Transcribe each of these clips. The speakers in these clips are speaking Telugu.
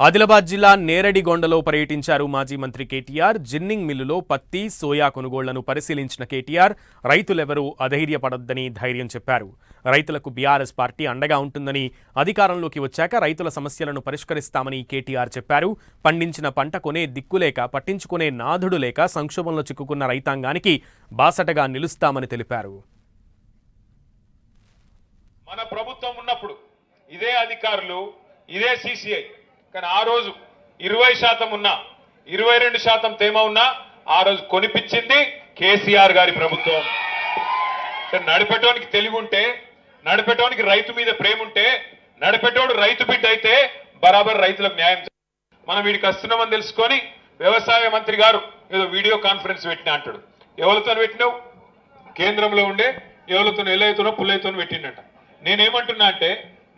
ఆదిలాబాద్ జిల్లా నేరడిగొండలో పర్యటించారు మాజీ మంత్రి కేటీఆర్. జిన్నింగ్ మిల్లులో పత్తి, సోయా కొనుగోళ్లను పరిశీలించిన కేటీఆర్ రైతులెవరూ అధైర్యపడొద్దని ధైర్యం చెప్పారు. రైతులకు బీఆర్ఎస్ పార్టీ అండగా ఉంటుందని, అధికారంలోకి వచ్చాక రైతుల సమస్యలను పరిష్కరిస్తామని కేటీఆర్ చెప్పారు. పండించిన పంట కొనే దిక్కులేక, పట్టించుకునే నాథుడు లేక సంక్షోభంలో చిక్కుకున్న రైతాంగానికి బాసటగా నిలుస్తామని తెలిపారు. మన ప్రభుత్వం ఉన్నప్పుడు ఇదే అధికారులు, ఇదే సీసీఐ, కానీ ఆ రోజు 20% ఉన్నా, 22% తేమ ఉన్నా ఆ రోజు కొనిపించింది కేసీఆర్ గారి ప్రభుత్వం. నడిపెట్టడానికి తెలివి ఉంటే, నడిపెట్టడానికి రైతు మీద ప్రేమ ఉంటే, నడిపెట్టోడు రైతు బిడ్డ అయితే బరాబర్ రైతులకు న్యాయం. మనం వీడికి వస్తున్నామని తెలుసుకొని వ్యవసాయ మంత్రి గారు ఏదో వీడియో కాన్ఫరెన్స్ పెట్టినా అంటాడు. ఎవరితో పెట్టినావు? కేంద్రంలో ఉండే ఎవరితో ఎల్లైతునో పుల్లైతో పెట్టిండట. నేనేమంటున్నా అంటే,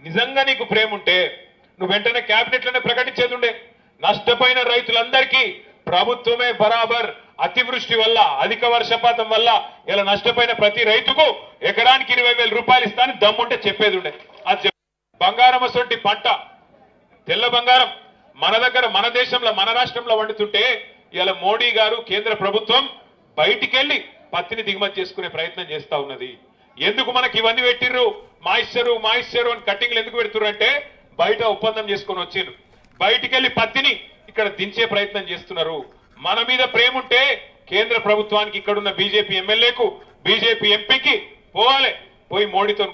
నిజంగా నీకు ప్రేమ ఉంటే నువ్వు వెంటనే క్యాబినెట్ లోనే ప్రకటించేది ఉండే. నష్టపోయిన రైతులందరికీ ప్రభుత్వమే బరాబర్ అతివృష్టి వల్ల, అధిక వర్షపాతం వల్ల ఇలా నష్టపోయిన ప్రతి రైతుకు ఎకరానికి 20,000 రూపాయలు ఇస్తానని దమ్ముంటే చెప్పేది ఉండే. అది బంగారం అసొంటి పంట, తెల్ల బంగారం మన దగ్గర, మన దేశంలో, మన రాష్ట్రంలో వండుతుంటే ఇలా మోడీ గారు, కేంద్ర ప్రభుత్వం బయటికెళ్లి పత్తిని దిగుమతి చేసుకునే ప్రయత్నం చేస్తా ఉన్నది. ఎందుకు మనకి ఇవన్నీ పెట్టిర్రు? మాయిశ్చరు అని కట్టింగ్లు ఎందుకు పెడుతుర్రు అంటే, బయట ఒప్పందం చేసుకొని వచ్చిండ్రు. బయటికెళ్లి పత్తిని ఇక్కడ దించే ప్రయత్నం చేస్తున్నారు. మన మీద ప్రేమ ఉంటే కేంద్ర ప్రభుత్వానికి ఇక్కడున్న బీజేపీ ఎమ్మెల్యేకు, బీజేపీ ఎంపీకి పోవాలి, పోయి మోడీతో